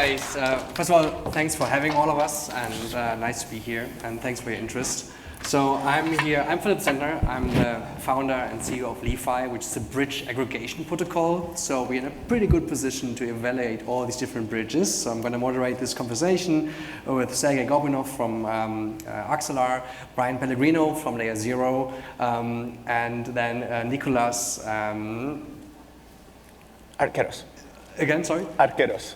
guys. First of all, thanks for having all of us, and nice to be here, and thanks for your interest. So I'm here, I'm Philipp Sentner, I'm the founder and CEO of Li-Fi, which is a bridge aggregation protocol. So we're in a pretty good position to evaluate all these different bridges. So I'm going to moderate this conversation with Sergey Gobinov from Axelar, Brian Pellegrino from Layer Zero, and then Nicolas Arqueros. Again, sorry? Arqueros.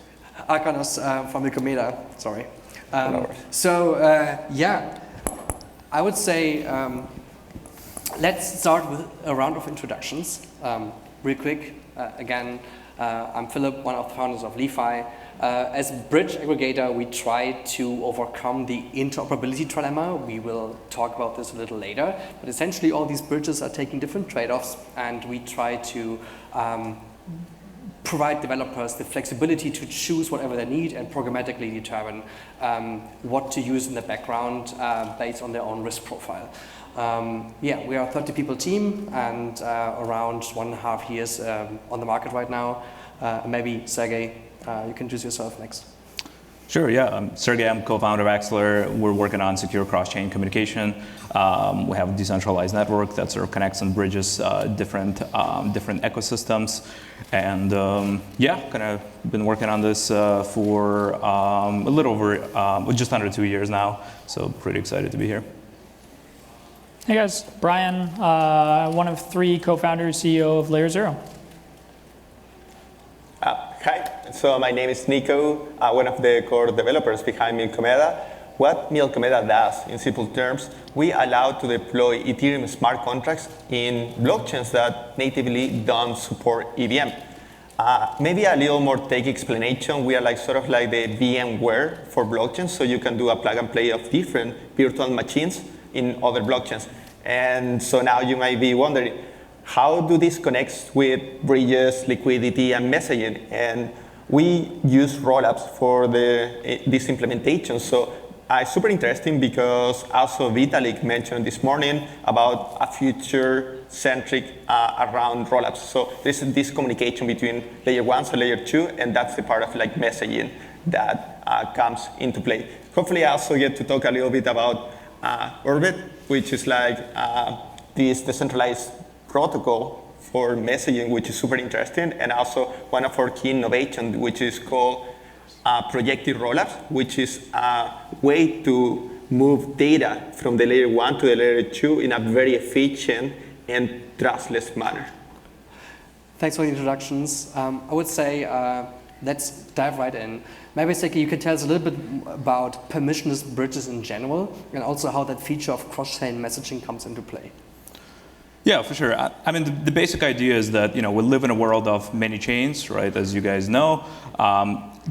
Arcanos from the Cometa, sorry. Yeah. I would say let's start with a round of introductions. Real quick, again, I'm Philipp, one of the founders of Li-Fi. As a bridge aggregator, we try to overcome the interoperability trilemma. We will talk about this a little later. But essentially, all these bridges are taking different trade-offs, and we try to provide developers the flexibility to choose whatever they need and programmatically determine what to use in the background based on their own risk profile. Yeah, we are a 30 people team and around 1.5 years on the market right now. Maybe Sergey, you can introduce yourself next. Sure, yeah. I'm Sergey, I'm co-founder of Axelar. We're working on secure cross-chain communication. We have a decentralized network that sort of connects and bridges different ecosystems. And yeah, kind of been working on this for a little over, just under 2 years now. So pretty excited to be here. Hey guys, Brian, one of 3 co-founders, CEO of Layer Zero. Hi, so my name is Nico, one of the core developers behind Milcomeda. What Milcomeda does, in simple terms, we allow to deploy Ethereum smart contracts in blockchains that natively don't support EVM. Maybe a little more tech explanation. We are like sort of like the VMware for blockchains, so you can do a plug and play of different virtual machines in other blockchains. And so now you might be wondering, how do this connect with bridges, liquidity, and messaging? And we use rollups for this implementation. So it's super interesting because also Vitalik mentioned this morning about a future centric around rollups. So there's this communication between layer 1 and layer 2, and that's the part of like messaging that comes into play. Hopefully I also get to talk a little bit about Orbit, which is like this decentralized protocol for messaging, which is super interesting, and also one of our key innovations, which is called projected rollups, which is a way to move data from the layer 1 to the layer 2 in a very efficient and trustless manner. Thanks for the introductions. I would say let's dive right in. Maybe, Seki, you can tell us a little bit about permissionless bridges in general, and also how that feature of cross-chain messaging comes into play. Yeah, for sure. I mean, the basic idea is that, we live in a world of many chains, right? As you guys know,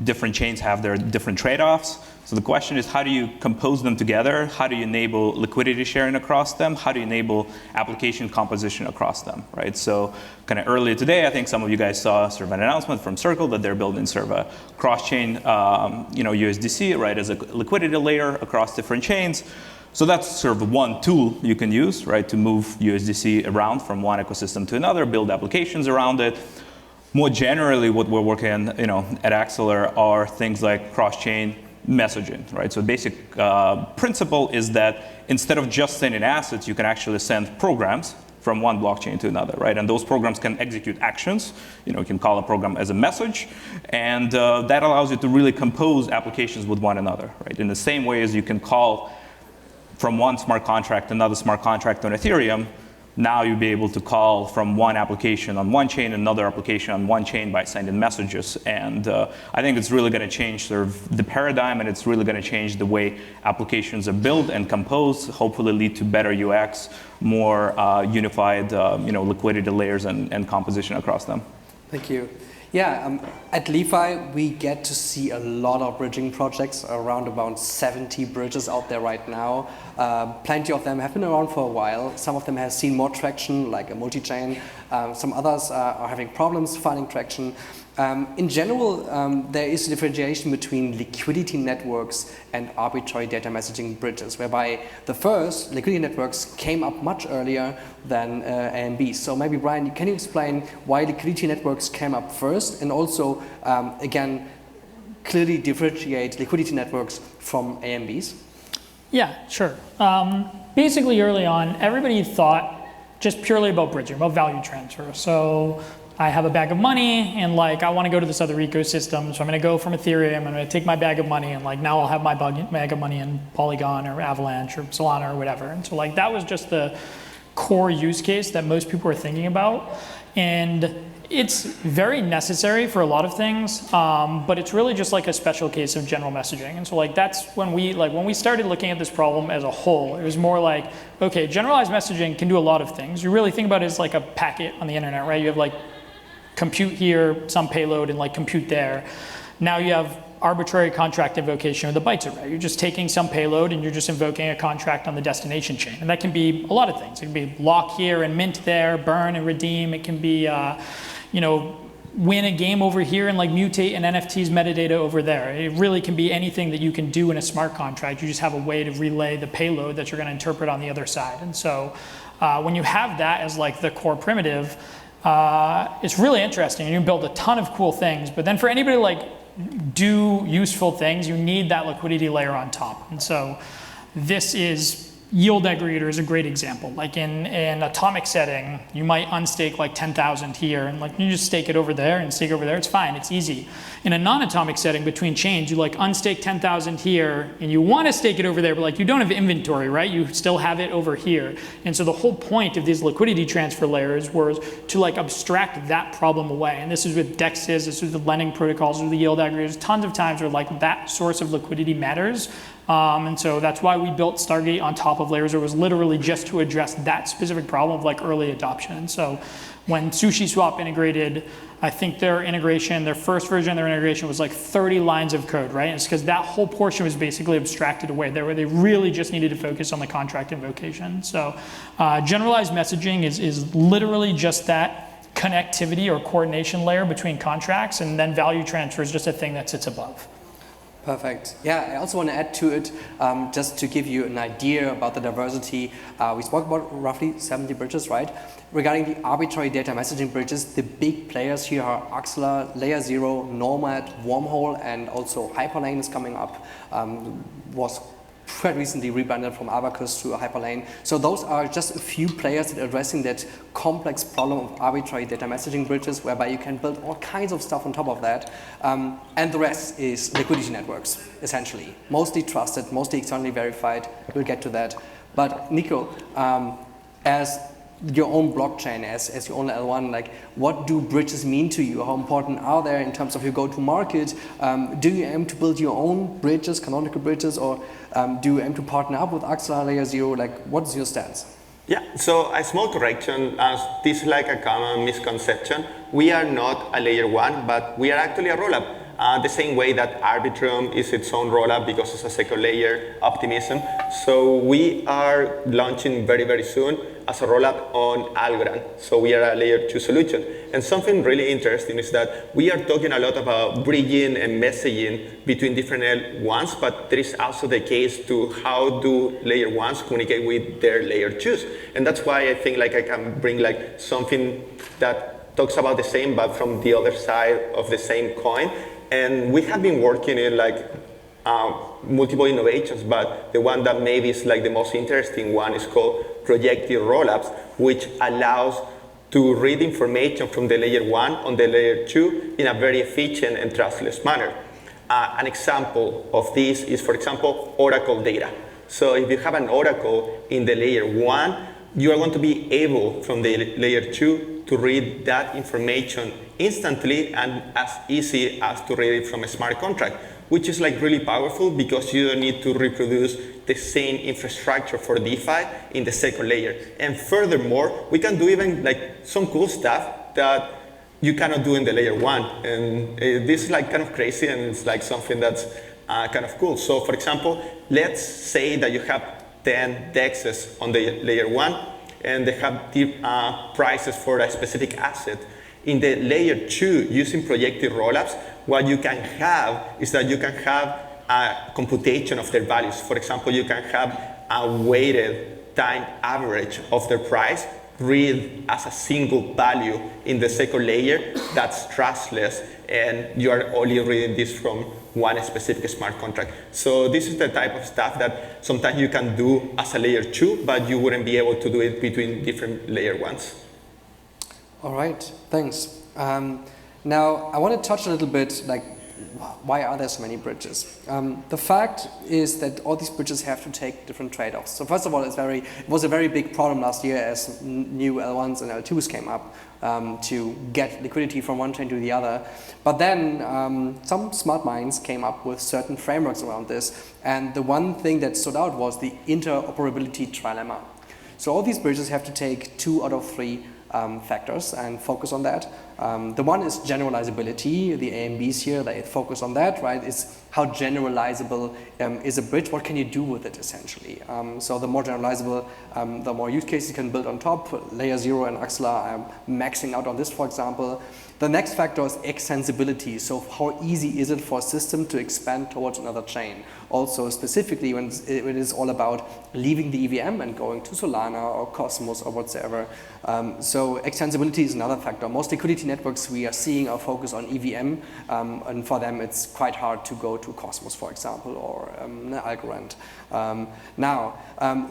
different chains have their different trade-offs. So the question is, how do you compose them together? How do you enable liquidity sharing across them? How do you enable application composition across them, right? So kind of earlier today, I think some of you guys saw sort of an announcement from Circle that they're building sort of a cross-chain, USDC, right, as a liquidity layer across different chains. So that's sort of one tool you can use, right, to move USDC around from one ecosystem to another, build applications around it. More generally, what we're working on, at Axelar are things like cross-chain messaging, right? So the basic principle is that instead of just sending assets, you can actually send programs from one blockchain to another, right? And those programs can execute actions. You can call a program as a message, and that allows you to really compose applications with one another, right? In the same way as you can call from one smart contract, another smart contract on Ethereum, now you'll be able to call from one application on one chain, another application on one chain by sending messages. And I think it's really going to change sort of the paradigm, and it's really going to change the way applications are built and composed, hopefully lead to better UX, more unified liquidity layers and composition across them. Thank you. Yeah, at Li-Fi, we get to see a lot of bridging projects, around about 70 bridges out there right now. Plenty of them have been around for a while. Some of them have seen more traction, like a multi-chain. Some others are having problems finding traction. In general, there is a differentiation between liquidity networks and arbitrary data messaging bridges, whereby the first liquidity networks came up much earlier than AMBs. So maybe, Brian, can you explain why liquidity networks came up first, and also, again, clearly differentiate liquidity networks from AMBs? Yeah, sure. Basically, early on, everybody thought just purely about bridging, about value transfer. So I have a bag of money, and like I want to go to this other ecosystem, so I'm going to go from Ethereum, I'm going to take my bag of money, and like now I'll have my bag of money in Polygon or Avalanche or Solana or whatever. And so like that was just the core use case that most people were thinking about. And it's very necessary for a lot of things, but it's really just like a special case of general messaging. And so like that's when we started looking at this problem as a whole, it was more like, okay, generalized messaging can do a lot of things. You really think about it as like a packet on the internet, right? You have like compute here, some payload, and like compute there. Now you have arbitrary contract invocation with the bytes array. You're just taking some payload and you're just invoking a contract on the destination chain. And that can be a lot of things. It can be lock here and mint there, burn and redeem. It can be, win a game over here and like mutate an NFT's metadata over there. It really can be anything that you can do in a smart contract. You just have a way to relay the payload that you're going to interpret on the other side. And so when you have that as like the core primitive, it's really interesting. You can build a ton of cool things, but then for anybody to like do useful things, you need that liquidity layer on top. And so this is yield aggregator is a great example. Like in an atomic setting, you might unstake like 10,000 here, and like you just stake it over there and stake over there. It's fine, it's easy. In a non-atomic setting between chains, you like unstake 10,000 here, and you want to stake it over there, but like you don't have inventory, right? You still have it over here. And so the whole point of these liquidity transfer layers was to like abstract that problem away. And this is with DEXs, this is with lending protocols, with the yield aggregators, tons of times where like that source of liquidity matters. And so that's why we built Stargate on top of layers. It was literally just to address that specific problem of like early adoption. And so when SushiSwap integrated, I think their first version of their integration was like 30 lines of code, right? And it's because that whole portion was basically abstracted away there, where they really just needed to focus on the contract invocation. So generalized messaging is literally just that connectivity or coordination layer between contracts, and then value transfer is just a thing that sits above. Perfect. Yeah, I also want to add to it, just to give you an idea about the diversity. We spoke about roughly 70 bridges, right? Regarding the arbitrary data messaging bridges, the big players here are Axelar, Layer 0, Nomad, Wormhole, and also Hyperlane is coming up. Was quite recently rebranded from Abacus to Hyperlane. So those are just a few players that are addressing that complex problem of arbitrary data messaging bridges, whereby you can build all kinds of stuff on top of that. And the rest is liquidity networks, essentially. Mostly trusted, mostly externally verified. We'll get to that. But Nico, as your own blockchain, as your own L1, like what do bridges mean to you? How important are they in terms of your go-to-market? Do you aim to build your own bridges, canonical bridges, or do you aim to partner up with Axelar, Layer 0? Like, what's your stance? Yeah, so a small correction, as this is like a common misconception. We are not a Layer 1, but we are actually a rollup. The same way that Arbitrum is its own rollup because it's a second layer optimism. So we are launching very, very soon as a rollup on Algorand. So we are a Layer 2 solution. And something really interesting is that we are talking a lot about bridging and messaging between different L1s, but there is also the case to how do Layer 1s communicate with their Layer 2s. And that's why I think like I can bring like something that talks about the same, but from the other side of the same coin. And we have been working in like multiple innovations, but the one that maybe is like the most interesting one is called projected rollups, which allows to read information from the Layer 1 on the Layer 2 in a very efficient and trustless manner. An example of this is, for example, Oracle data. So if you have an Oracle in the Layer 1, you are going to be able from the Layer 2 to read that information instantly and as easy as to read it from a smart contract, which is like really powerful because you don't need to reproduce the same infrastructure for DeFi in the second layer. And furthermore, we can do even like some cool stuff that you cannot do in the Layer 1. And this is like kind of crazy, and it's like something that's kind of cool. So for example, let's say that you have 10 DEXs on the Layer 1, and they have prices for a specific asset. In the Layer 2, using projected rollups, what you can have is that you can have a computation of their values. For example, you can have a weighted time average of their price read as a single value in the second layer that's trustless, and you are only reading this from one specific smart contract. So this is the type of stuff that sometimes you can do as a layer 2, but you wouldn't be able to do it between different layer 1s. All right, thanks. Now, I want to touch a little bit, like, why are there so many bridges? The fact is that all these bridges have to take different trade-offs. So first of all, it was a very big problem last year as new L1s and L2s came up to get liquidity from one chain to the other. But then some smart minds came up with certain frameworks around this. And the one thing that stood out was the interoperability trilemma. So all these bridges have to take 2 out of 3 factors and focus on that. The one is generalizability. The A and Bs here, they focus on that, right? It's how generalizable is a bridge? What can you do with it, essentially? So the more generalizable, the more use cases you can build on top. Layer 0 and Axelar are maxing out on this, for example. The next factor is extensibility. So how easy is it for a system to expand towards another chain? Also, specifically when it is all about leaving the EVM and going to Solana or Cosmos or whatsoever. So extensibility is another factor. Most liquidity networks we are seeing are focused on EVM, and for them it's quite hard to go to Cosmos, for example, or Algorand.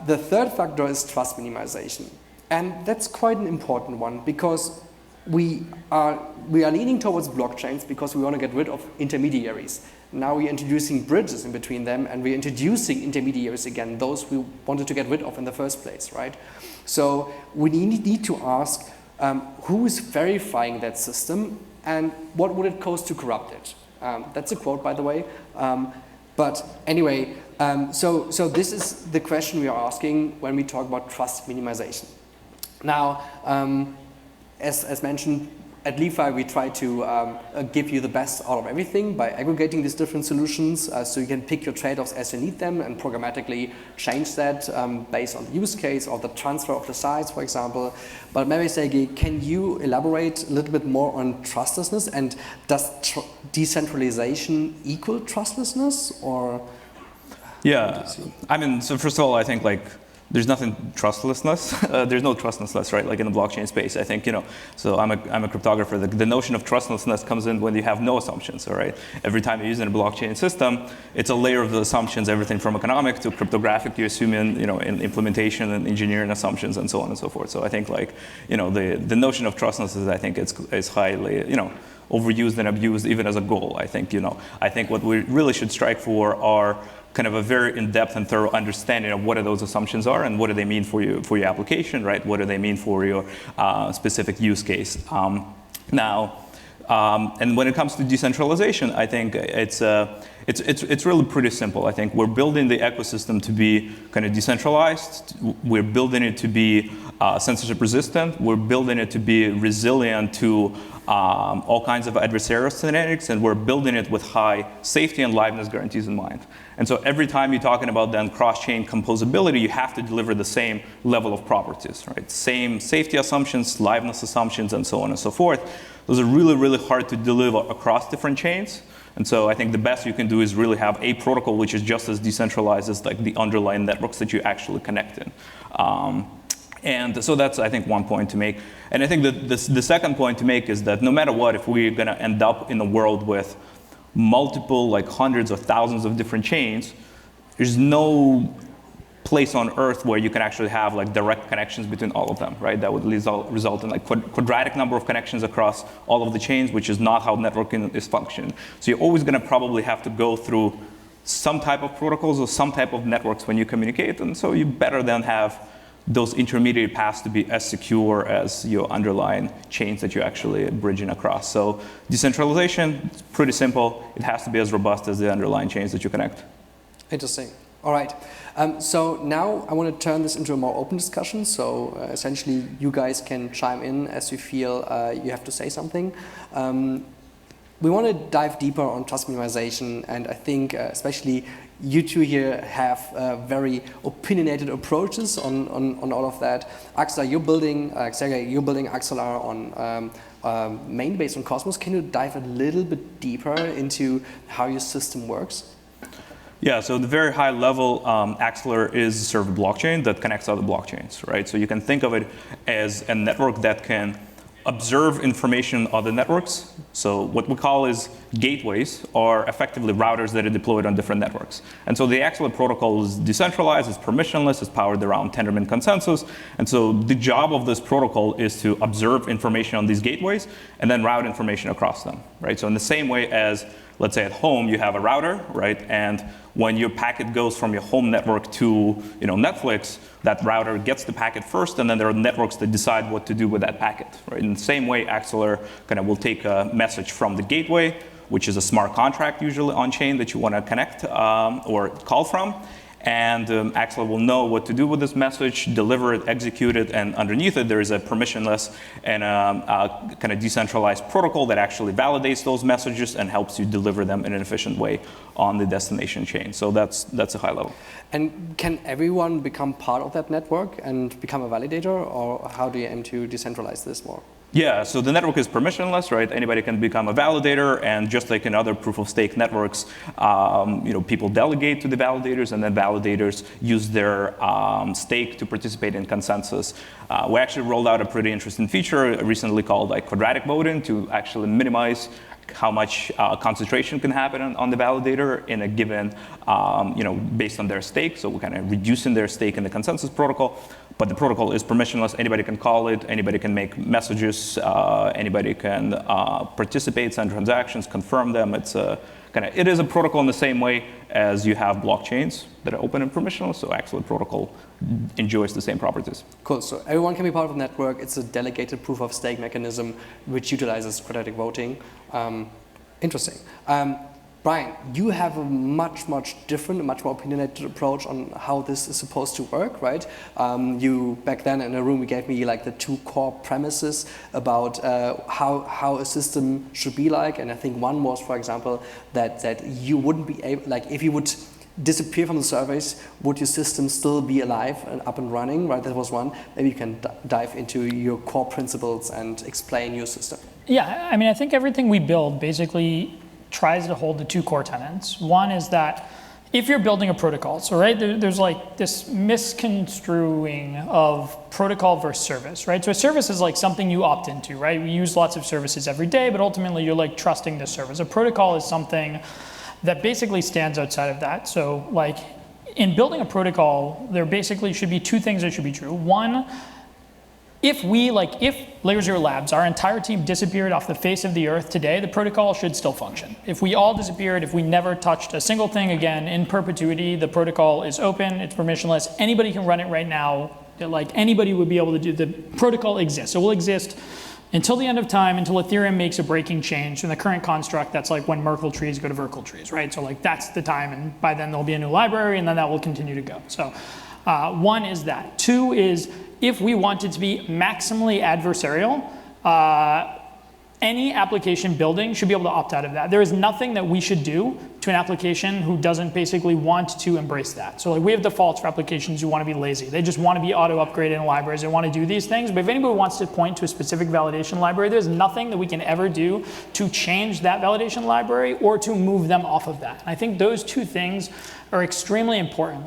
The third factor is trust minimization. And that's quite an important one because we are leaning towards blockchains because we want to get rid of intermediaries. Now we're introducing bridges in between them, and we're introducing intermediaries again, those we wanted to get rid of in the first place, right? So we need to ask who is verifying that system and what would it cost to corrupt it? That's a quote, by the way. But anyway, so this is the question we are asking when we talk about trust minimization. Now, as mentioned, at Lefi, we try to give you the best out of everything by aggregating these different solutions so you can pick your trade-offs as you need them and programmatically change that based on the use case or the transfer of the size, for example. But maybe, Sergey, can you elaborate a little bit more on trustlessness? And does decentralization equal trustlessness? Or yeah, I mean, so first of all, I think there's nothing trustlessness. There's no trustlessness, right? Like in the blockchain space, I think, so I'm a cryptographer. The notion of trustlessness comes in when you have no assumptions, all right? Every time you're using a blockchain system, it's a layer of the assumptions, everything from economic to cryptographic, you assume in implementation and engineering assumptions and so on and so forth. So I think the notion of trustlessness, I think is highly, overused and abused even as a goal. I think what we really should strike for are kind of a very in-depth and thorough understanding of what those assumptions are and what do they mean for your application, right? What do they mean for your specific use case? And when it comes to decentralization, I think it's really pretty simple. I think we're building the ecosystem to be kind of decentralized. We're building it to be censorship resistant. We're building it to be resilient to all kinds of adversarial scenarios, and we're building it with high safety and liveness guarantees in mind. And so every time you're talking about then cross-chain composability, you have to deliver the same level of properties, right? Same safety assumptions, liveness assumptions, and so on and so forth. Those are really, really hard to deliver across different chains. And so I think the best you can do is really have a protocol which is just as decentralized as the underlying networks that you actually connect in. And so that's, I think, one point to make. And I think that the second point to make is that no matter what, if we're going to end up in a world with multiple, hundreds of thousands of different chains, there's no place on Earth where you can actually have direct connections between all of them, right? That would result in quadratic number of connections across all of the chains, which is not how networking is functioning. So you're always going to probably have to go through some type of protocols or some type of networks when you communicate, and so you better then have those intermediate paths to be as secure as your underlying chains that you're actually bridging across. So decentralization, it's pretty simple. It has to be as robust as the underlying chains that you connect. Interesting. All right. So now I want to turn this into a more open discussion. So essentially, you guys can chime in as you feel you have to say something. We want to dive deeper on trust minimization, and I think especially you two here have very opinionated approaches on all of that. Axelar, Sergey, you're building Axelar on main based on Cosmos. Can you dive a little bit deeper into how your system works? Yeah, so the very high level, Axelar is a server blockchain that connects other blockchains, right? So you can think of it as a network that can observe information on the networks. So what we call is gateways are effectively routers that are deployed on different networks. And so the Axeler protocol is decentralized, it's permissionless, it's powered around Tendermint consensus. And so the job of this protocol is to observe information on these gateways and then route information across them, right? So in the same way as, let's say at home, you have a router, right? And when your packet goes from your home network to Netflix, that router gets the packet first, and then there are networks that decide what to do with that packet, right? In the same way, Axeler kind of will take a message from the gateway, which is a smart contract usually on chain that you want to connect or call from. And Axeler will know what to do with this message, deliver it, execute it, and underneath it there is a permissionless and a kind of decentralized protocol that actually validates those messages and helps you deliver them in an efficient way on the destination chain. So that's a high level. And can everyone become part of that network and become a validator, or how do you aim to decentralize this more? Yeah, so the network is permissionless, right? Anybody can become a validator, and just like in other proof-of-stake networks, people delegate to the validators, and then validators use their stake to participate in consensus. We actually rolled out a pretty interesting feature recently called quadratic voting to actually minimize how much concentration can happen on the validator in a given, based on their stake. So we're kind of reducing their stake in the consensus protocol. But the protocol is permissionless. Anybody can call it. Anybody can make messages. Anybody can participate, send transactions, confirm them. It is a protocol in the same way as you have blockchains that are open and permissionless. So Axeler protocol enjoys the same properties. Cool. So everyone can be part of the network. It's a delegated proof of stake mechanism which utilizes quadratic voting. Interesting. Brian, you have a much different, much more opinionated approach on how this is supposed to work, right? You, back then in a room, you gave me the 2 core premises about how a system should be like. And I think one was, for example, that you wouldn't be able, if you would disappear from the surveys, would your system still be alive and up and running, right? That was one. Maybe you can dive into your core principles and explain your system. Yeah, I think everything we build basically tries to hold the 2 core tenets. One is that if you're building a protocol, so there's this misconstruing of protocol versus service, right? So a service is something you opt into, right? We use lots of services every day, but ultimately you're trusting the service. A protocol is something that basically stands outside of that. So in building a protocol, there basically should be 2 things that should be true. One, if Layer 0 Labs, our entire team disappeared off the face of the earth today, the protocol should still function. If we all disappeared, if we never touched a single thing again in perpetuity, the protocol is open, it's permissionless, anybody can run it right now, anybody would be able to do, the protocol exists. It will exist until the end of time, until Ethereum makes a breaking change in the current construct. That's when Merkle trees go to Verkle trees, right? So that's the time, and by then there'll be a new library, and then that will continue to go. So one is that. 2 is, if we wanted to be maximally adversarial, any application building should be able to opt out of that. There is nothing that we should do to an application who doesn't basically want to embrace that. So we have defaults for applications who want to be lazy. They just want to be auto-upgraded in libraries. They want to do these things. But if anybody wants to point to a specific validation library, there's nothing that we can ever do to change that validation library or to move them off of that. And I think those 2 things are extremely important.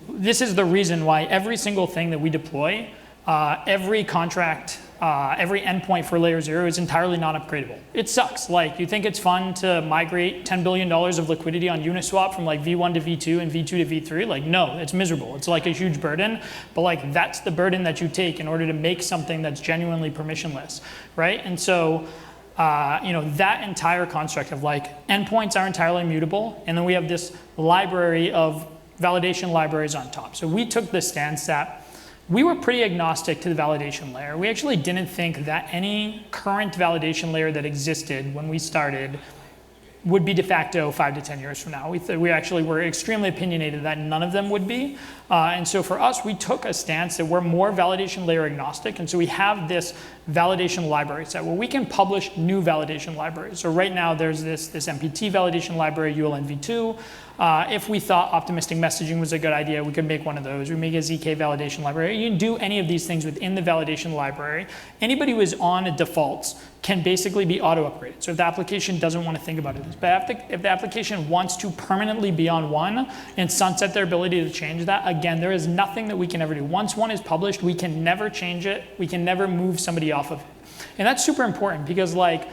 This is the reason why every single thing that we deploy, every contract, every endpoint for Layer 0 is entirely non-upgradable. It sucks. You think it's fun to migrate $10 billion of liquidity on Uniswap from V1 to V2 and V2 to V3? No, it's miserable. It's a huge burden, but that's the burden that you take in order to make something that's genuinely permissionless, right? And so, that entire construct of endpoints are entirely immutable, and then we have this library of validation libraries on top. So we took the stance that we were pretty agnostic to the validation layer. We actually didn't think that any current validation layer that existed when we started would be de facto 5 to 10 years from now. We actually were extremely opinionated that none of them would be. And so for us, we took a stance that we're more validation layer agnostic. And so we have this validation library set where we can publish new validation libraries. So right now there's this MPT validation library, ULNV2. If we thought optimistic messaging was a good idea, we could make one of those. We make a ZK validation library. You can do any of these things within the validation library. Anybody who is on defaults can basically be auto-upgraded. So if the application doesn't want to think about it, but if the application wants to permanently be on one and sunset their ability to change that, again, there is nothing that we can ever do. Once one is published, we can never change it. We can never move somebody off of it. And that's super important because like,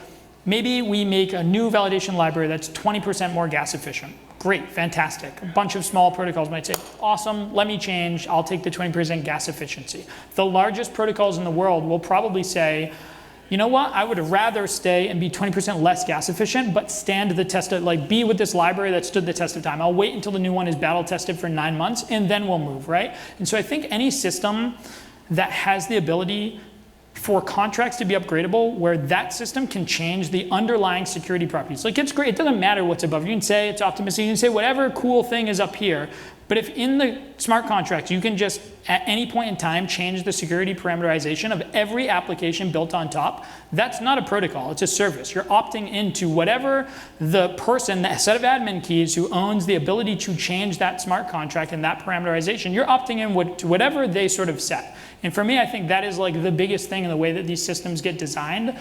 maybe we make a new validation library that's 20% more gas efficient. Great, fantastic. A bunch of small protocols might say, awesome, let me change, I'll take the 20% gas efficiency. The largest protocols in the world will probably say, you know what, I would rather stay and be 20% less gas efficient, but stand the test of, like be with this library that stood the test of time. I'll wait until the new one is battle tested for 9 months and then we'll move, right? And so I think any system that has the ability for contracts to be upgradable, where that system can change the underlying security properties. Like it's great, it doesn't matter what's above. You can say it's optimistic, you can say whatever cool thing is up here. But if in the smart contracts, you can just at any point in time change the security parameterization of every application built on top, that's not a protocol, it's a service. You're opting into whatever the person, that set of admin keys who owns the ability to change that smart contract and that parameterization, you're opting in to whatever they sort of set. And for me, I think that is like the biggest thing in the way that these systems get designed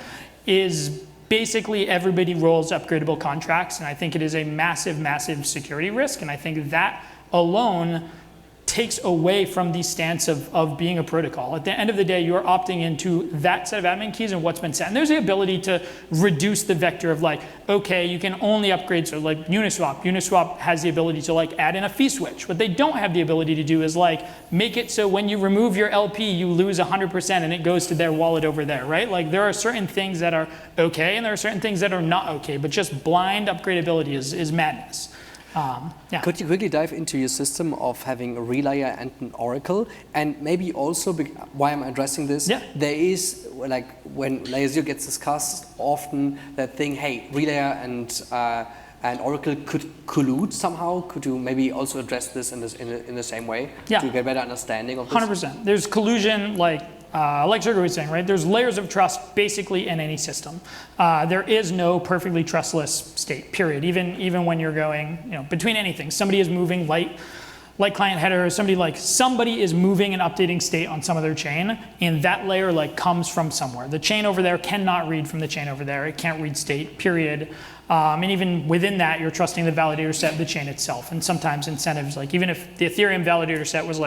is basically everybody rolls upgradable contracts. And I think it is a massive, massive security risk. And I think that alone takes away from the stance of being a protocol. At the end of the day, you're opting into that set of admin keys and what's been set. And there's the ability to reduce the vector of like, okay, you can only upgrade, so like Uniswap. Uniswap has the ability to like add in a fee switch. What they don't have the ability to do is like make it so when you remove your LP, you lose 100% and it goes to their wallet over there, right? Like there are certain things that are okay and there are certain things that are not okay, but just blind upgradability is madness. Yeah. Could you quickly dive into your system of having a relayer and an oracle? And maybe also, why I'm addressing this, yeah. There is, like, when layer 0 gets discussed, often that thing, hey, relayer and oracle could collude somehow. Could you maybe also address this in the same way yeah. to get a better understanding of this? 100%. There's collusion, like Sergey was saying, right? There's layers of trust basically in any system. There is no perfectly trustless state, period. Even when you're going, between anything. Somebody is moving light client header, somebody is moving and updating state on some other chain, and that layer comes from somewhere. The chain over there cannot read from the chain over there. It can't read state, period. And even within that, you're trusting the validator set of the chain itself. And sometimes incentives, even if the Ethereum validator set was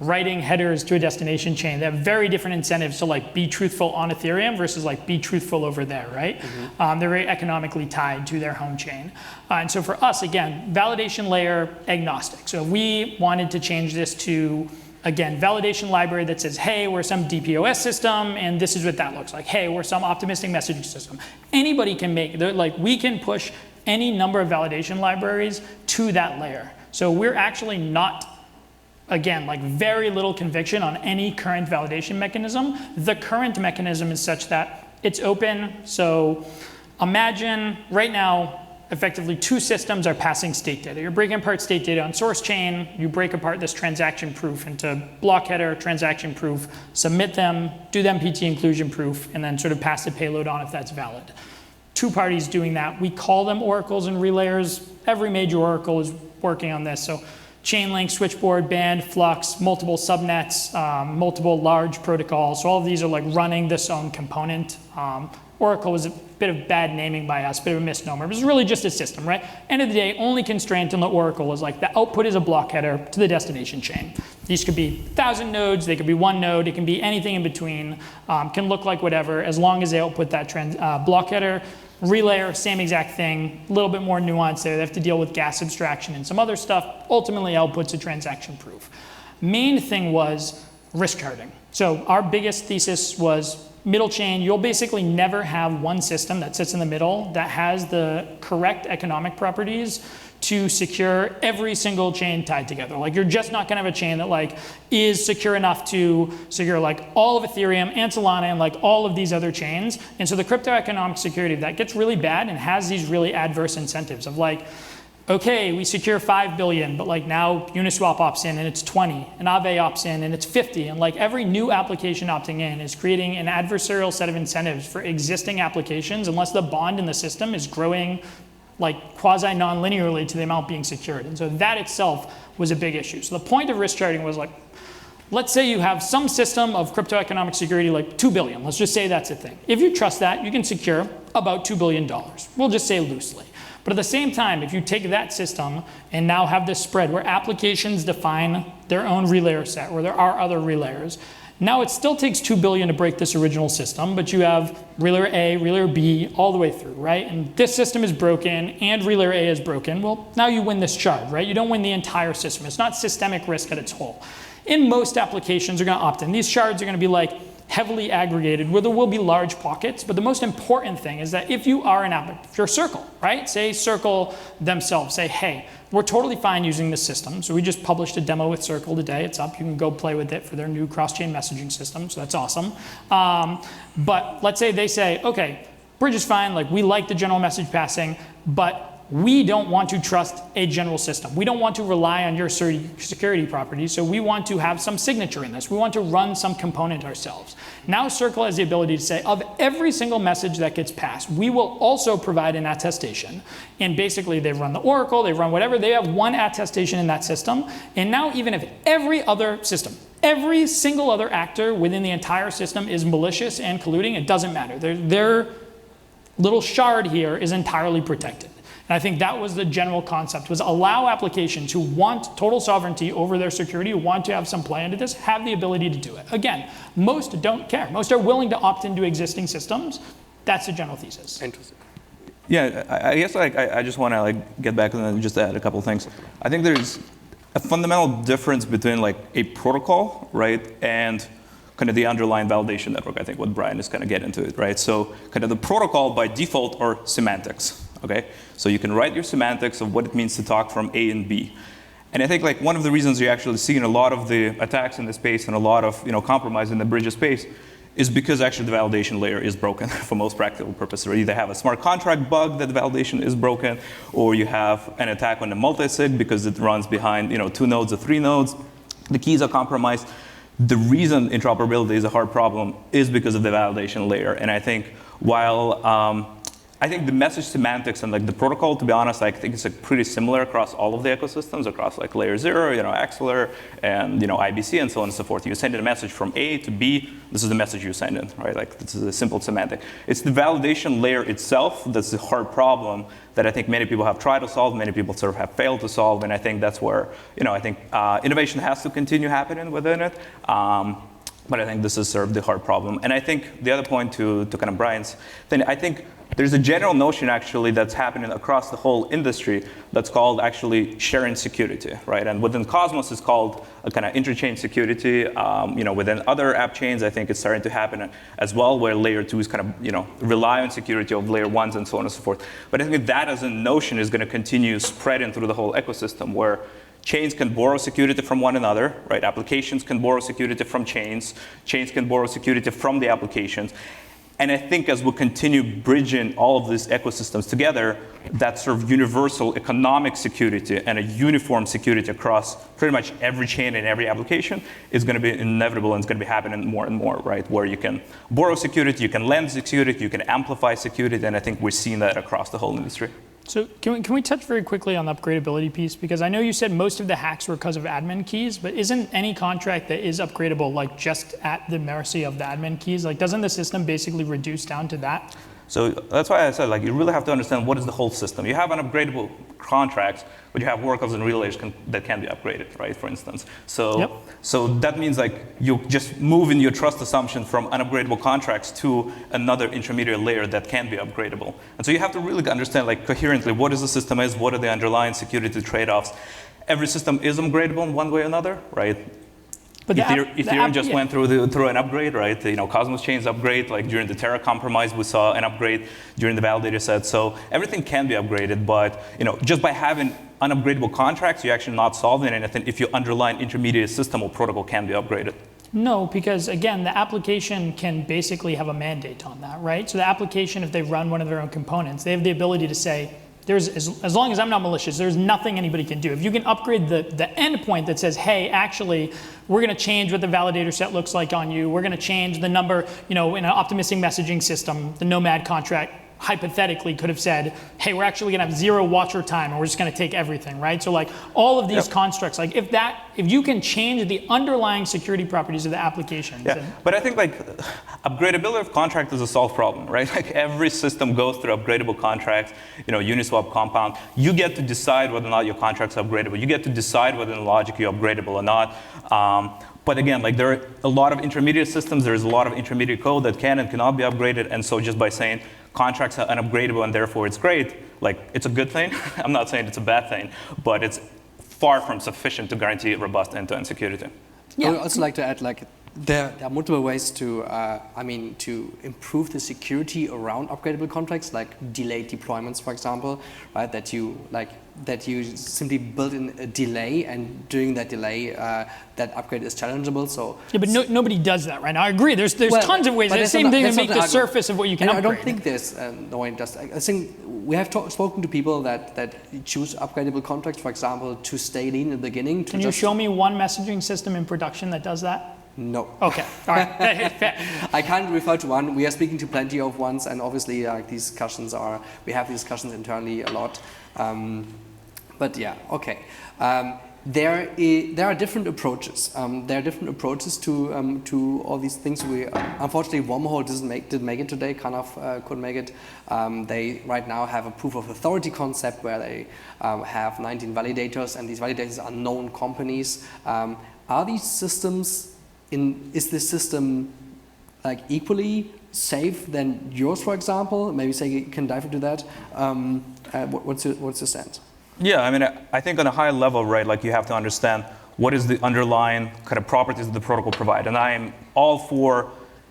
writing headers to a destination chain, they have very different incentives to be truthful on Ethereum versus be truthful over there, right? Mm-hmm. They're very economically tied to their home chain. And so for us, again, validation layer agnostic. So if we wanted to change this to, again, validation library that says, hey, we're some DPoS system, and this is what that looks like. Hey, we're some optimistic messaging system. Anybody can make, we can push any number of validation libraries to that layer. So we're actually not, again, very little conviction on any current validation mechanism. The current mechanism is such that it's open. So imagine right now, effectively 2 systems are passing state data. You're breaking apart state data on source chain. You break apart this transaction proof into block header, transaction proof, submit them, do them PT inclusion proof, and then sort of pass the payload on if that's valid. 2 parties doing that. We call them oracles and relayers. Every major oracle is working on this. So Chainlink, Switchboard, Band, Flux, multiple subnets, multiple large protocols. So all of these are running this own component. Oracle was a bit of bad naming by us, bit of a misnomer. It was really just a system, right? End of the day, only constraint in the Oracle is the output is a block header to the destination chain. These could be 1,000 nodes, they could be 1 node, it can be anything in between, can look like whatever, as long as they output that block header. Relayer, same exact thing, a little bit more nuance there. They have to deal with gas abstraction and some other stuff. Ultimately outputs a transaction proof. Main thing was risk charting. So our biggest thesis was middle chain. You'll basically never have one system that sits in the middle that has the correct economic properties to secure every single chain tied together. You're just not gonna have a chain that is secure enough to secure all of Ethereum and Solana and all of these other chains. And so the crypto economic security of that gets really bad and has these really adverse incentives of okay, we secure 5 billion, but now Uniswap opts in and it's 20, and Aave opts in and it's 50, and every new application opting in is creating an adversarial set of incentives for existing applications unless the bond in the system is growing quasi non-linearly to the amount being secured. And so that itself was a big issue. So the point of risk charting was let's say you have some system of crypto economic security 2 billion. Let's just say that's a thing. If you trust that, you can secure about $2 billion. We'll just say loosely. But at the same time, if you take that system and now have this spread where applications define their own relayer set, where there are other relayers, now it still takes 2 billion to break this original system, but you have relayer A, relayer B, all the way through, right? And this system is broken and relayer A is broken. Well, now you win this shard, right? You don't win the entire system. It's not systemic risk at its whole. In most applications, you're going to opt in. These shards are going to be like heavily aggregated where there will be large pockets, but the most important thing is that if you are an app, if you're Circle, right? Say Circle themselves, say, hey, we're totally fine using this system. So we just published a demo with Circle today. It's up. You can go play with it for their new cross-chain messaging system. So that's awesome. But let's say they say, okay, Bridge is fine. Like, we like the general message passing, but we don't want to trust a general system. We don't want to rely on your security properties, so we want to have some signature in this. We want to run some component ourselves. Now Circle has the ability to say, of every single message that gets passed, we will also provide an attestation. And basically, they run the Oracle, they run whatever, they have one attestation in that system. And now even if every other system, every single other actor within the entire system is malicious and colluding, it doesn't matter. Their little shard here is entirely protected. And I think that was the general concept, was allow applications who want total sovereignty over their security, who want to have some play into this, have the ability to do it. Again, most don't care. Most are willing to opt into existing systems. That's the general thesis. Interesting. Yeah, I guess I just want to get back and then just add a couple of things. I think there's a fundamental difference between a protocol, right, and kind of the underlying validation network. I think what Brian is kind of getting into it, right? So kind of the protocol by default are semantics. Okay, so you can write your semantics of what it means to talk from A and B. And I think one of the reasons you're actually seeing a lot of the attacks in the space and a lot of compromise in the bridge space is because actually the validation layer is broken for most practical purposes. You either have a smart contract bug that the validation is broken, or you have an attack on the multi-sig because it runs behind 2 nodes or 3 nodes. The keys are compromised. The reason interoperability is a hard problem is because of the validation layer. And I think while I think the message semantics and the protocol, to be honest, I think it's pretty similar across all of the ecosystems, across layer 0, Axeler, and IBC, and so on and so forth. You send in a message from A to B. This is the message you send in, right? This is a simple semantic. It's the validation layer itself that's the hard problem that I think many people have tried to solve, many people sort of have failed to solve, and I think that's where I think innovation has to continue happening within it. But I think this is sort of the hard problem. And I think the other point to kind of Brian's thing, I think there's a general notion actually that's happening across the whole industry that's called actually sharing security, right? And within Cosmos it's called a kind of interchain security. Within other app chains, I think it's starting to happen as well, where layer 2 is kind of rely on security of layer 1s and so on and so forth. But I think that as a notion is going to continue spreading through the whole ecosystem, where chains can borrow security from one another, right? Applications can borrow security from chains. Chains can borrow security from the applications. And I think as we continue bridging all of these ecosystems together, that sort of universal economic security and a uniform security across pretty much every chain and every application is going to be inevitable, and it's going to be happening more and more, right? Where you can borrow security, you can lend security, you can amplify security, and I think we're seeing that across the whole industry. So can we touch very quickly on the upgradability piece? Because I know you said most of the hacks were because of admin keys, but isn't any contract that is upgradable just at the mercy of the admin keys? Doesn't the system basically reduce down to that? So that's why I said you really have to understand what is the whole system. You have unupgradable contracts, but you have oracles and relays that can be upgraded, right? For instance. So that means you just move in your trust assumption from unupgradable contracts to another intermediate layer that can be upgradable. And so you have to really understand coherently what is the system is, what are the underlying security trade-offs. Every system is upgradable in one way or another, right? But Ethereum just went through an upgrade, right? Cosmos Chain's upgrade, during the Terra compromise, we saw an upgrade during the validator set. So everything can be upgraded, but just by having unupgradable contracts, you're actually not solving anything if your underlying intermediate system or protocol can be upgraded. No, because again, the application can basically have a mandate on that, right? So the application, if they run one of their own components, they have the ability to say, as long as I'm not malicious, there's nothing anybody can do. If you can upgrade the endpoint that says, hey, actually, we're going to change what the validator set looks like on you. We're going to change the number, in an optimistic messaging system, the Nomad contract hypothetically could have said, hey, we're actually gonna have 0 watcher time and we're just gonna take everything, right? So like all of these constructs, like if you can change the underlying security properties of the applications. Yeah, but I think like upgradability of contract is a solved problem, right? Like every system goes through upgradable contracts, Uniswap compound. You get to decide whether or not your contract's upgradable. You get to decide whether in logic you're upgradable or not. But again, like there are a lot of intermediate systems, there's a lot of intermediate code that can and cannot be upgraded, and so just by saying contracts are unupgradable and therefore it's great, like it's a good thing. I'm not saying it's a bad thing, but it's far from sufficient to guarantee robust end-to-end security. I would also like to add, like, there are multiple ways to, to improve the security around upgradable contracts, like delayed deployments, for example, right? That you simply build in a delay, and during that delay, that upgrade is challengeable. So yeah, but nobody does that right now. I agree. There's tons of ways. The same thing to make the surface of what you can upgrade. I don't think there's no one does. I think we have spoken to people that choose upgradable contracts, for example, to stay lean in the beginning. Can you show me one messaging system in production that does that? No. Okay. All right. I can't refer to one. We are speaking to plenty of ones, and obviously, we have these discussions internally a lot. But yeah, okay. There are different approaches. There are different approaches to all these things. Unfortunately, Wormhole didn't make it today. Couldn't make it. They right now have a proof of authority concept where they have 19 validators, and these validators are known companies. Are these systems? Is this system like equally safe than yours, for example? Maybe say you can dive into that. What's your stance? Yeah, I mean, I think on a high level, right, like you have to understand what is the underlying kind of properties that the protocol provide. And I am all for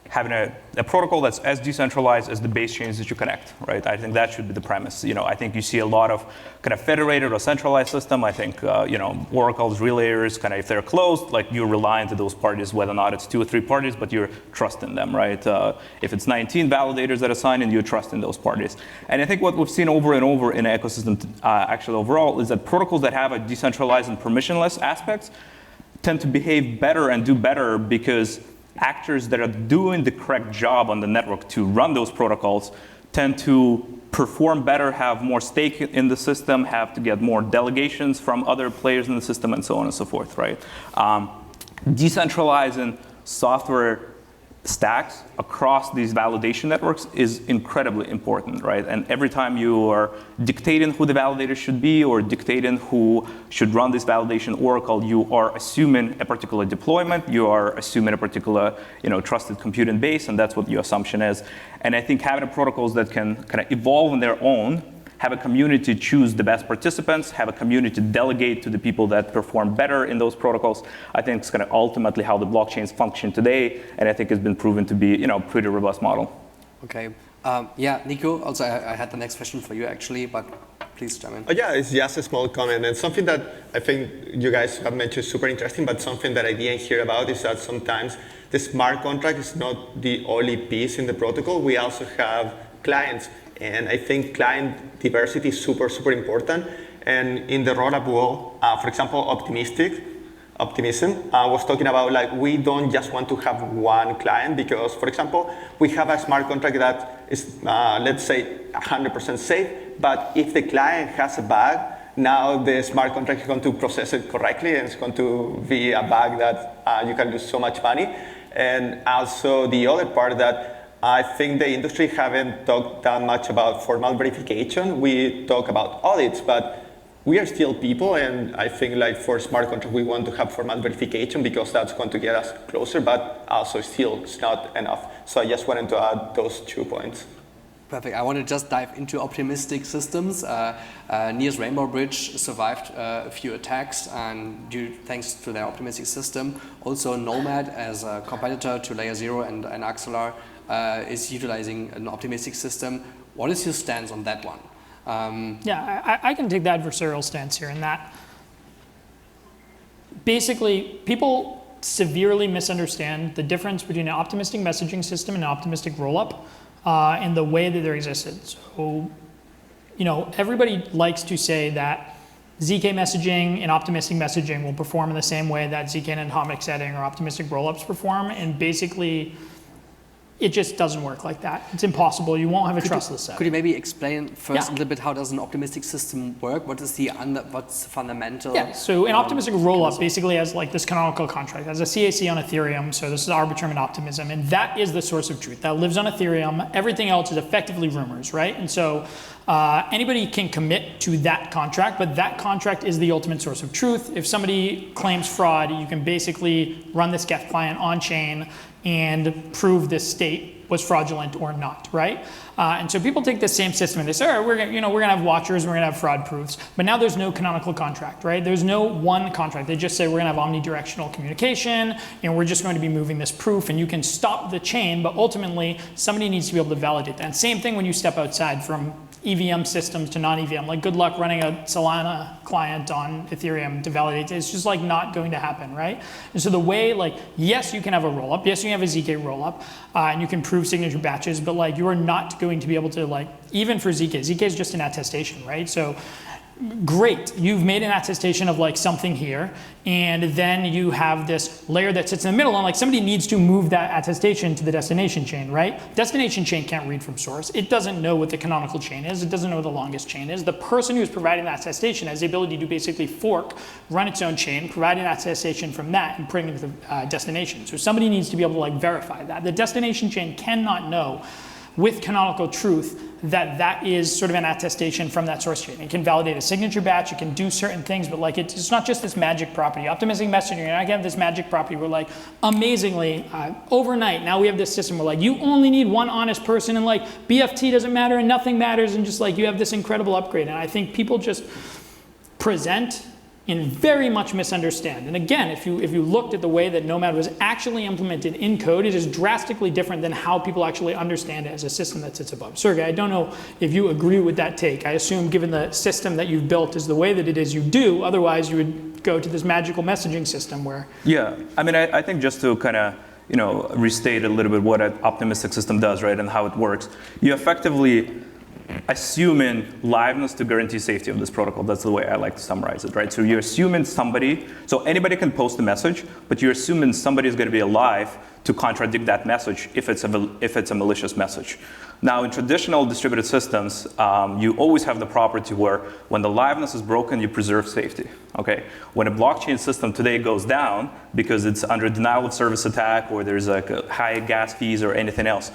having a protocol that's as decentralized as the base chains that you connect, right? I think that should be the premise. I think you see a lot of kind of federated or centralized system. I think, Oracle's relayers, kind of if they're closed, like you're relying to those parties, whether or not it's 2 or 3 parties, but you're trusting them, right? If it's 19 validators that are signed in, you're trusting those parties. And I think what we've seen over and over in the ecosystem, actually overall, is that protocols that have a decentralized and permissionless aspects tend to behave better and do better because actors that are doing the correct job on the network to run those protocols tend to perform better, have more stake in the system, have to get more delegations from other players in the system, and so on and so forth, right? Decentralizing software stacks across these validation networks is incredibly important, right? And every time you are dictating who the validator should be or dictating who should run this validation oracle, you are assuming a particular deployment, you are assuming a particular, trusted computing base, and that's what your assumption is. And I think having protocols that can kind of evolve on their own, have a community choose the best participants, have a community delegate to the people that perform better in those protocols, I think it's kind of ultimately how the blockchains function today, and I think it's been proven to be, pretty robust model. Okay. Nico, also I had the next question for you actually, but please chime in. Yeah, it's just a small comment, and something that I think you guys have mentioned super interesting, but something that I didn't hear about is that sometimes the smart contract is not the only piece in the protocol. We also have clients. And I think client diversity is super, super important. And in the rollup world, for example, Optimism was talking about like, we don't just want to have one client because, for example, we have a smart contract that is, let's say, 100% safe. But if the client has a bug, now the smart contract is going to process it correctly, and it's going to be a bug that you can lose so much money. And also the other part that I think the industry haven't talked that much about formal verification. We talk about audits, but we are still people, and I think like for smart contract, we want to have formal verification because that's going to get us closer, but also still it's not enough. So I just wanted to add those 2 points. Perfect. I want to just dive into optimistic systems. NIR's Rainbow Bridge survived a few attacks, and thanks to their optimistic system. Also, Nomad, as a competitor to Layer 0 and Axelar, is utilizing an optimistic system. What is your stance on that one? I can take the adversarial stance here in that basically people severely misunderstand the difference between an optimistic messaging system and an optimistic rollup in the way that they're existed. So, everybody likes to say that ZK messaging and optimistic messaging will perform in the same way that ZK and atomic setting or optimistic rollups perform, and basically it just doesn't work like that. It's impossible. You won't have a trustless set. Could you maybe explain first Yeah. a little bit how does an optimistic system work? What is what's fundamental? Yeah, so an optimistic rollup basically has like this canonical contract, has a CAC on Ethereum, so this is arbitrum and optimism, and that is the source of truth. That lives on Ethereum. Everything else is effectively rumors, right? And so anybody can commit to that contract, but that contract is the ultimate source of truth. If somebody claims fraud, you can basically run this GET client on chain and prove this state was fraudulent or not, right? And so people take the same system and they say, all right, we're gonna have watchers, we're gonna have fraud proofs, but now there's no canonical contract, right? There's no one contract. They just say we're gonna have omnidirectional communication and we're just going to be moving this proof and you can stop the chain, but ultimately somebody needs to be able to validate that. And same thing when you step outside from EVM systems to non-EVM. Like good luck running a Solana client on Ethereum to validate it. It's just like not going to happen, right? And so the way, like, yes, you can have a rollup. Yes, you can have a ZK rollup, and you can prove signature batches, but like you are not going to be able to, like, even for ZK is just an attestation, right? So great, you've made an attestation of like something here, and then you have this layer that sits in the middle, and like somebody needs to move that attestation to the destination chain, right? Destination chain can't read from source. It doesn't know what the canonical chain is. It doesn't know what the longest chain is. The person who's providing that attestation has the ability to basically fork, run its own chain, provide an attestation from that, and bring it to the destination. So somebody needs to be able to like verify that. The destination chain cannot know with canonical truth that that is sort of an attestation from that source chain. It can validate a signature batch, it can do certain things, but like it's not just this magic property. Optimistic messaging, and I have this magic property where like amazingly, overnight, now we have this system where like you only need one honest person and like BFT doesn't matter and nothing matters and just like you have this incredible upgrade. And I think people just present and very much misunderstand. And again, if you looked at the way that Nomad was actually implemented in code, it is drastically different than how people actually understand it as a system that sits above. Sergey, I don't know if you agree with that take. I assume given the system that you've built is the way that it is, you do. Otherwise, you would go to this magical messaging system where... Yeah, I mean, I think just to kind of restate a little bit what an optimistic system does, right, and how it works. You effectively assuming liveness to guarantee safety of this protocol. That's the way I like to summarize it, right? So you're assuming somebody, so anybody can post a message, but you're assuming somebody is going to be alive to contradict that message if it's a malicious message. Now, in traditional distributed systems, you always have the property where when the liveness is broken, you preserve safety, okay? When a blockchain system today goes down because it's under denial of service attack or there's like a high gas fees or anything else,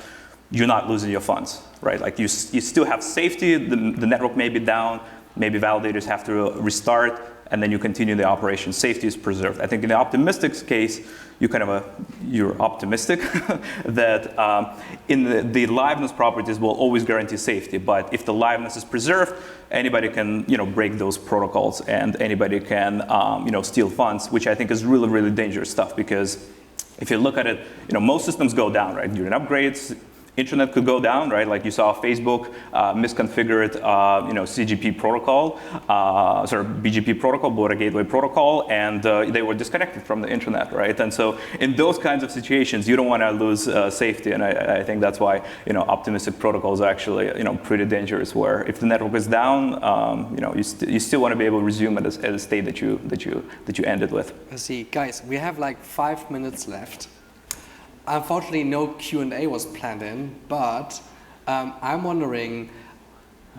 you're not losing your funds, right? Like you still have safety, the network may be down, maybe validators have to restart, and then you continue the operation. Safety is preserved. I think in the optimistic case, you're optimistic that in the liveness properties will always guarantee safety, but if the liveness is preserved, anybody can break those protocols and anybody can steal funds, which I think is really, really dangerous stuff because if you look at it, most systems go down, right? During upgrades, internet could go down, right? Like you saw Facebook misconfigured, CGP protocol, BGP protocol, border gateway protocol, and they were disconnected from the internet, right? And so in those kinds of situations, you don't want to lose safety, and I think that's why optimistic protocols are actually pretty dangerous. Where if the network is down, you still want to be able to resume it at a state that you ended with. I see, guys, we have like 5 minutes left. Unfortunately, no Q&A was planned in, but I'm wondering,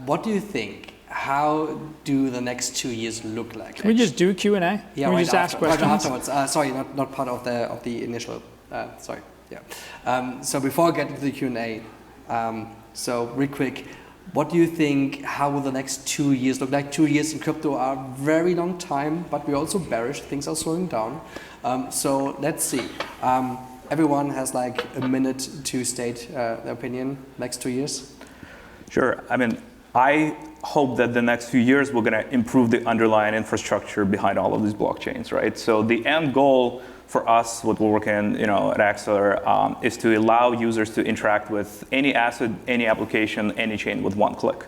what do you think? How do the next 2 years look like? Can we just do Q&A? Yeah, Can we just ask questions? Right afterwards. Sorry, not part of the initial. Sorry. Yeah. So before I get into the Q&A, so real quick, what do you think? How will the next 2 years look like? 2 years in crypto are a very long time, but we're also bearish. Things are slowing down. So let's see. Everyone has like a minute to state their opinion. Next 2 years. Sure. I mean, I hope that the next few years we're going to improve the underlying infrastructure behind all of these blockchains, right? So the end goal for us, what we're working, at Axeler, is to allow users to interact with any asset, any application, any chain with one click.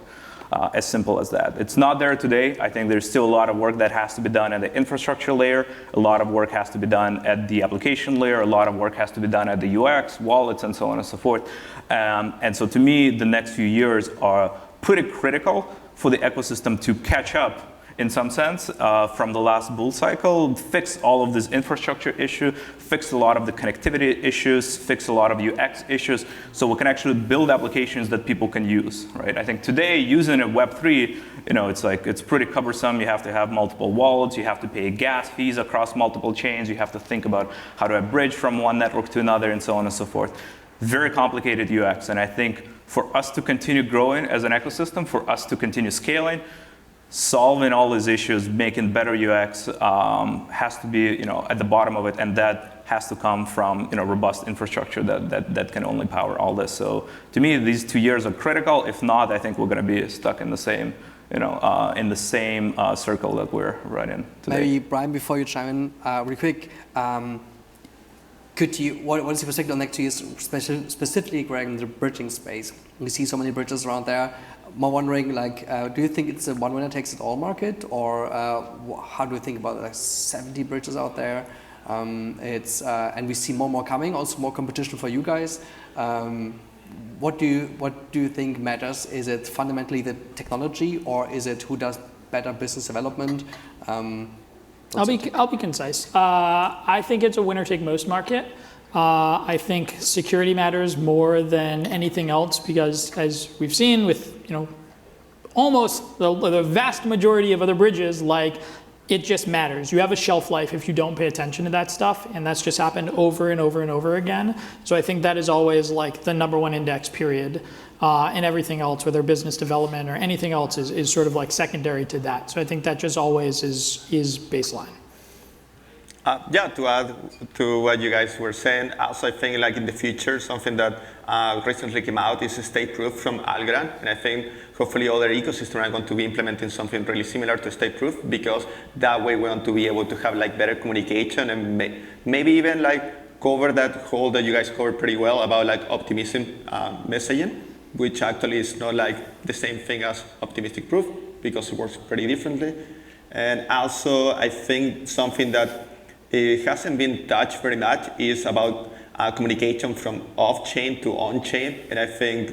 As simple as that. It's not there today. I think there's still a lot of work that has to be done at the infrastructure layer. A lot of work has to be done at the application layer. A lot of work has to be done at the UX, wallets, and so on and so forth. And so to me, the next few years are pretty critical for the ecosystem to catch up in some sense, from the last bull cycle, fixed all of this infrastructure issue, fixed a lot of the connectivity issues, fixed a lot of UX issues, so we can actually build applications that people can use, right? I think today, using a Web3, it's pretty cumbersome. You have to have multiple wallets, you have to pay gas fees across multiple chains, you have to think about how to bridge from one network to another, and so on and so forth. Very complicated UX, and I think for us to continue growing as an ecosystem, for us to continue scaling, solving all these issues, making better UX has to be at the bottom of it, and that has to come from robust infrastructure that can only power all this. So to me, these 2 years are critical. If not, I think we're going to be stuck in the same circle that we're right in today. Maybe Brian, before you chime in, really quick. What is your perspective on next 2 years, specifically, Greg, in the bridging space? We see so many bridges around there. More wondering, do you think it's a one winner takes it all market, or how do you think about 70 bridges out there? And we see more and more coming, also more competition for you guys. What do you think matters? Is it fundamentally the technology, or is it who does better business development? I'll be concise. I think it's a winner take most market. I think security matters more than anything else, because as we've seen with almost the vast majority of other bridges, it just matters. You have a shelf life if you don't pay attention to that stuff, and that's just happened over and over and over again. So I think that is always the number one index, period. And everything else, whether business development or anything else, is sort of secondary to that. So I think that just always is baseline. To add to what you guys were saying, also I think in the future, something that recently came out is Stay Proof from Algorand, and I think hopefully other ecosystems are going to be implementing something really similar to Stay Proof, because that way we want to be able to have better communication, and maybe even cover that whole that you guys covered pretty well about optimism messaging, which actually is not the same thing as optimistic proof, because it works pretty differently. And also I think something that it hasn't been touched very much is about communication from off-chain to on-chain. And I think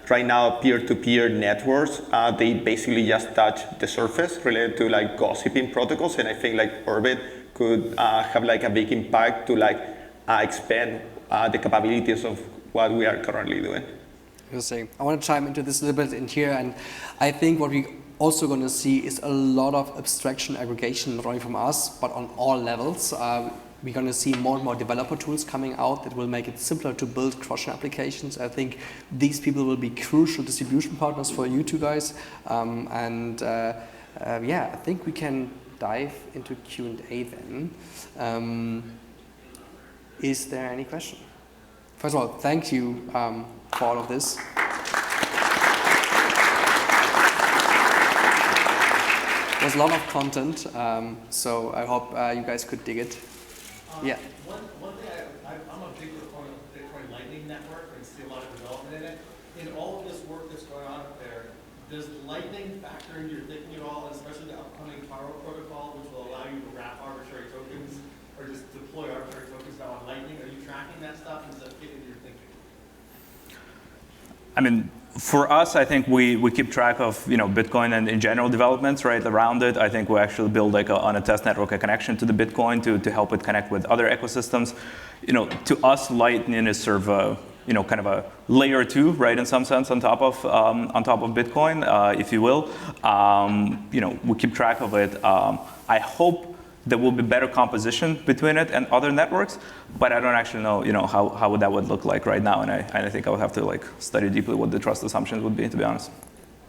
right now, peer-to-peer networks, they basically just touch the surface related to gossiping protocols. And I think Orbit could have a big impact to expand the capabilities of what we are currently doing. Interesting. I want to chime into this a little bit in here, and I think what we also going to see is a lot of abstraction aggregation, not only from us, but on all levels. We're going to see more and more developer tools coming out that will make it simpler to build cross-chain applications. I think these people will be crucial distribution partners for you two guys. I think we can dive into Q&A then. Is there any question? First of all, thank you for all of this. There's a lot of content, so I hope you guys could dig it. Yeah. One thing, I'm a big proponent of Bitcoin Lightning Network and see a lot of development in it. In all of this work that's going on up there, does Lightning factor into your thinking at all, especially the upcoming Taro protocol, which will allow you to wrap arbitrary tokens or just deploy arbitrary tokens now on Lightning? Are you tracking that stuff, and does that fit into your thinking? I mean, for us, I think we keep track of Bitcoin and in general developments right around it. I think we actually build on a test network a connection to the Bitcoin to help it connect with other ecosystems. To us, Lightning is sort of a kind of a layer 2, right, in some sense on top of Bitcoin, if you will. We keep track of it. I hope there will be better composition between it and other networks, but I don't actually know, how that would look like right now, and I think I would have to study deeply what the trust assumptions would be, to be honest.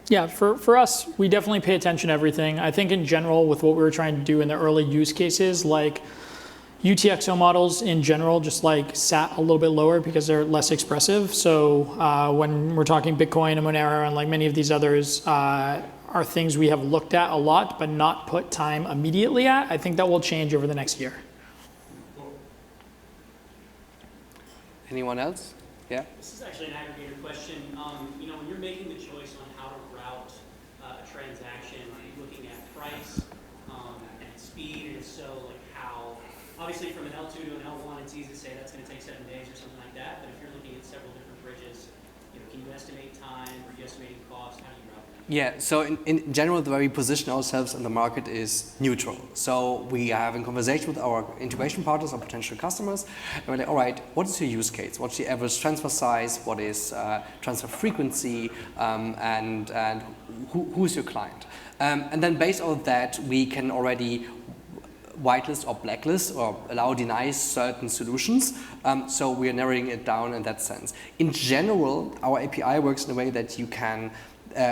Yeah, for us, we definitely pay attention to everything. I think in general, with what we were trying to do in the early use cases, UTXO models in general just sat a little bit lower because they're less expressive. So when we're talking Bitcoin and Monero and many of these others, are things we have looked at a lot, but not put time immediately at. I think that will change over the next year. Anyone else? Yeah? This is actually an aggregator question. When you're making the choice on how to route a transaction, are you looking at price and speed? And if so, how? Obviously, from an L2 to an L1, it's easy to say that's going to take 7 days or something like that. But if you're looking at several different bridges, can you estimate time? Are you estimating cost? How do you route that? Yeah, so in general, the way we position ourselves in the market is neutral. So we are having conversation with our integration partners or potential customers, and we're like, all right, what is your use case? What's the average transfer size? What is transfer frequency? And who's your client? And then based on that, we can already whitelist or blacklist or deny certain solutions. So we are narrowing it down in that sense. In general, our API works in a way that you can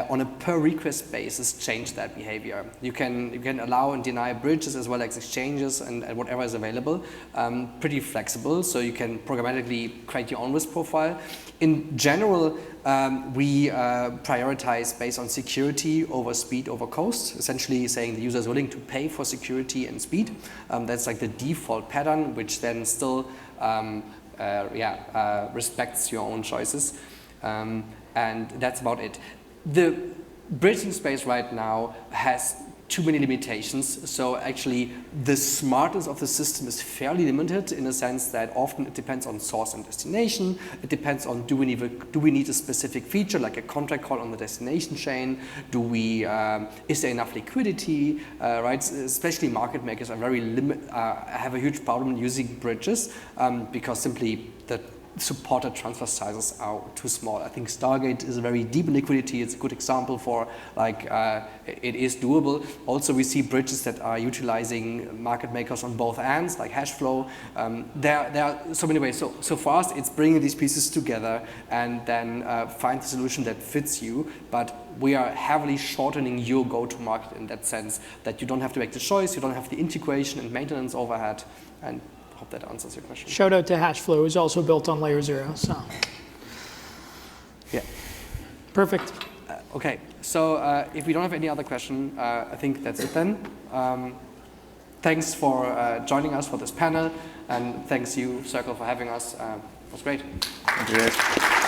on a per request basis change that behavior. You can allow and deny bridges as well as exchanges and whatever is available. Pretty flexible, so you can programmatically create your own risk profile. In general, we prioritize based on security over speed over cost, essentially saying the user is willing to pay for security and speed. That's like the default pattern, which then still respects your own choices. And that's about it. The bridging space right now has too many limitations, so actually the smartness of the system is fairly limited in the sense that often it depends on source and destination. It depends on do we need a specific feature like a contract call on the destination chain? Is there enough liquidity? Right? Especially market makers are have a huge problem using bridges because simply the supported transfer sizes are too small. I think Stargate is a very deep in liquidity. It's a good example for it is doable. Also, we see bridges that are utilizing market makers on both ends, like Hashflow. There are so many ways. So for us, it's bringing these pieces together and then find the solution that fits you. But we are heavily shortening your go-to-market in that sense that you don't have to make the choice, you don't have the integration and maintenance overhead. And hope that answers your question. Shout out to Hashflow, who's also built on Layer 0. So, yeah, perfect. Okay, so if we don't have any other question, I think that's it then. Thanks for joining us for this panel, and thanks you, Circle, for having us. It was great. Thank you guys.